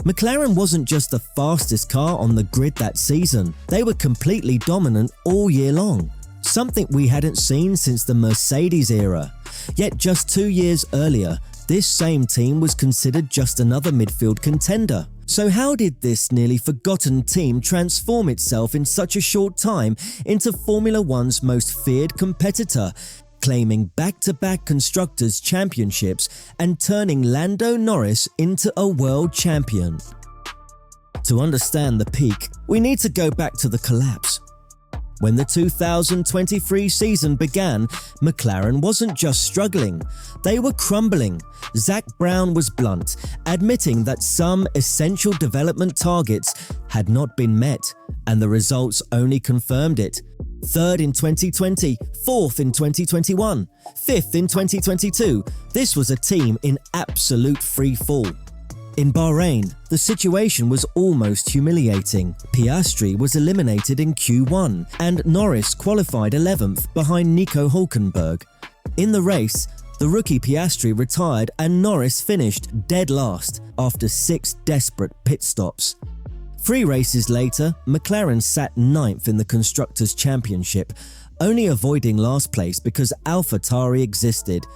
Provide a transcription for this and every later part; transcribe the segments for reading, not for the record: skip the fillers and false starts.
McLaren wasn't just the fastest car on the grid that season, they were completely dominant all year long. Something we hadn't seen since the Mercedes era. Yet just 2 years earlier, this same team was considered just another midfield contender. So how did this nearly forgotten team transform itself in such a short time into Formula One's most feared competitor, claiming back-to-back Constructors championships and turning Lando Norris into a world champion? To understand the peak, we need to go back to the collapse. When the 2023 season began, McLaren wasn't just struggling, they were crumbling. Zak Brown was blunt, admitting that some essential development targets had not been met, and the results only confirmed it. Third in 2020, fourth in 2021, fifth in 2022. This was a team in absolute free fall. In Bahrain, the situation was almost humiliating. Piastri was eliminated in Q1 and Norris qualified 11th behind Nico Hülkenberg. In the race, the rookie Piastri retired and Norris finished dead last after 6 desperate pit stops. 3 races later, McLaren sat 9th in the Constructors' Championship, only avoiding last place because AlphaTauri existed.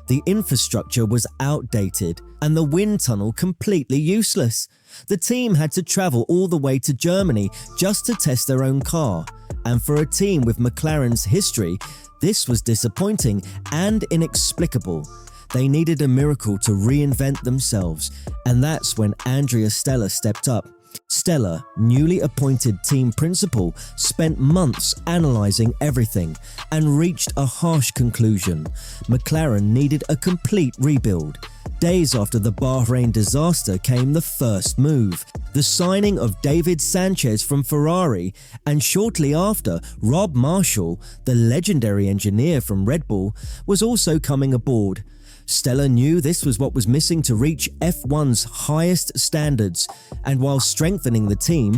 The infrastructure was outdated and the wind tunnel completely useless. The team had to travel all the way to Germany just to test their own car. And for a team with McLaren's history, this was disappointing and inexplicable. They needed a miracle to reinvent themselves, and that's when Andrea Stella stepped up. Stella, newly appointed team principal, spent months analysing everything and reached a harsh conclusion. McLaren needed a complete rebuild. Days after the Bahrain disaster came the first move, the signing of David Sanchez from Ferrari, and shortly after, Rob Marshall, the legendary engineer from Red Bull, was also coming aboard. Stella knew this was what was missing to reach F1's highest standards, and while strengthening the team,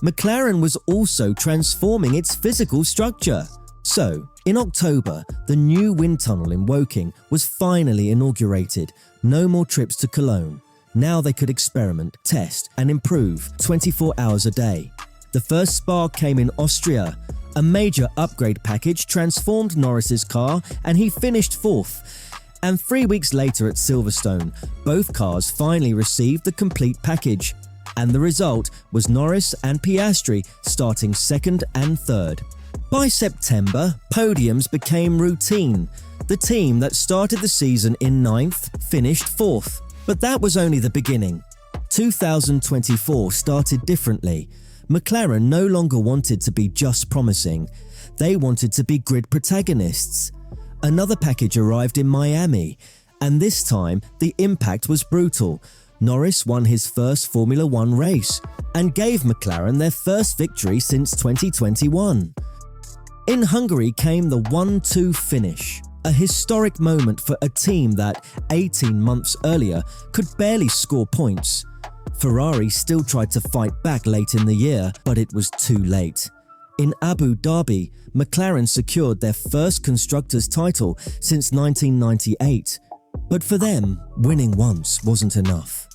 McLaren was also transforming its physical structure. So, in October, the new wind tunnel in Woking was finally inaugurated. No more trips to Cologne. Now they could experiment, test, and improve 24 hours a day. The first spark came in Austria. A major upgrade package transformed Norris's car, and he finished 4th. And 3 weeks later at Silverstone, both cars finally received the complete package. And the result was Norris and Piastri starting 2nd and 3rd. By September, podiums became routine. The team that started the season in 9th finished 4th. But that was only the beginning. 2024 started differently. McLaren no longer wanted to be just promising. They wanted to be grid protagonists. Another package arrived in Miami, and this time the impact was brutal. Norris won his first Formula One race and gave McLaren their first victory since 2021. In Hungary came the 1-2 finish, a historic moment for a team that 18 months earlier could barely score points. Ferrari still tried to fight back late in the year, but it was too late. In Abu Dhabi, McLaren secured their first Constructors' title since 1998. But for them, winning once wasn't enough.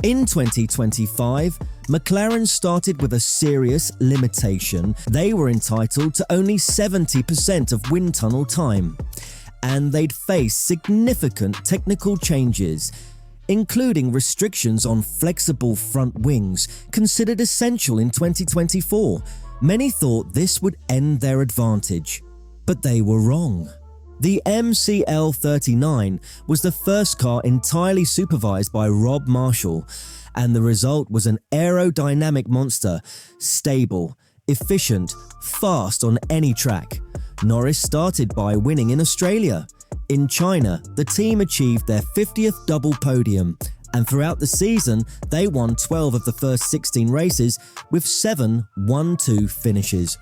In 2025, McLaren started with a serious limitation. They were entitled to only 70% of wind tunnel time. And they'd face significant technical changes, including restrictions on flexible front wings, considered essential in 2024. Many thought this would end their advantage, but they were wrong. The MCL39 was the first car entirely supervised by Rob Marshall, and the result was an aerodynamic monster, stable, efficient, fast on any track. Norris started by winning in Australia. In China, the team achieved their 50th double podium, and throughout the season, they won 12 of the first 16 races with 7 1-2 finishes.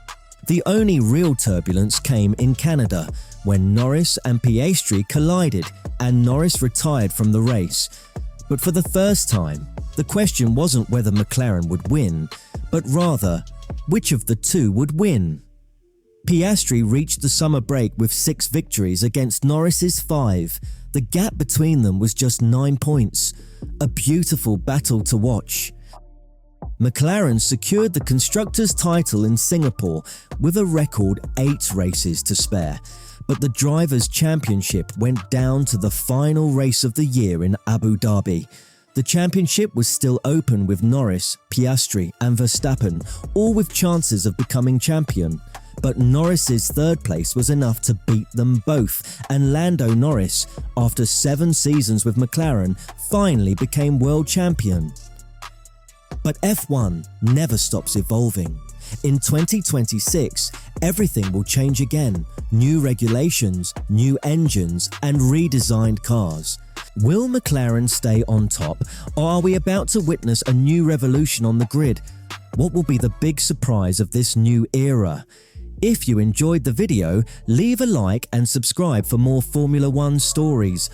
The only real turbulence came in Canada, when Norris and Piastri collided and Norris retired from the race. But for the first time, the question wasn't whether McLaren would win, but rather, which of the two would win? Piastri reached the summer break with 6 victories against Norris's 5. The gap between them was just 9 points. A beautiful battle to watch. McLaren secured the Constructors' title in Singapore with a record 8 races to spare, but the Drivers' Championship went down to the final race of the year in Abu Dhabi. The championship was still open with Norris, Piastri and Verstappen, all with chances of becoming champion. But Norris's 3rd place was enough to beat them both, and Lando Norris, after 7 seasons with McLaren, finally became world champion. But F1 never stops evolving. In 2026, everything will change again. New regulations, new engines, and redesigned cars. Will McLaren stay on top, or are we about to witness a new revolution on the grid? What will be the big surprise of this new era? If you enjoyed the video, leave a like and subscribe for more Formula One stories.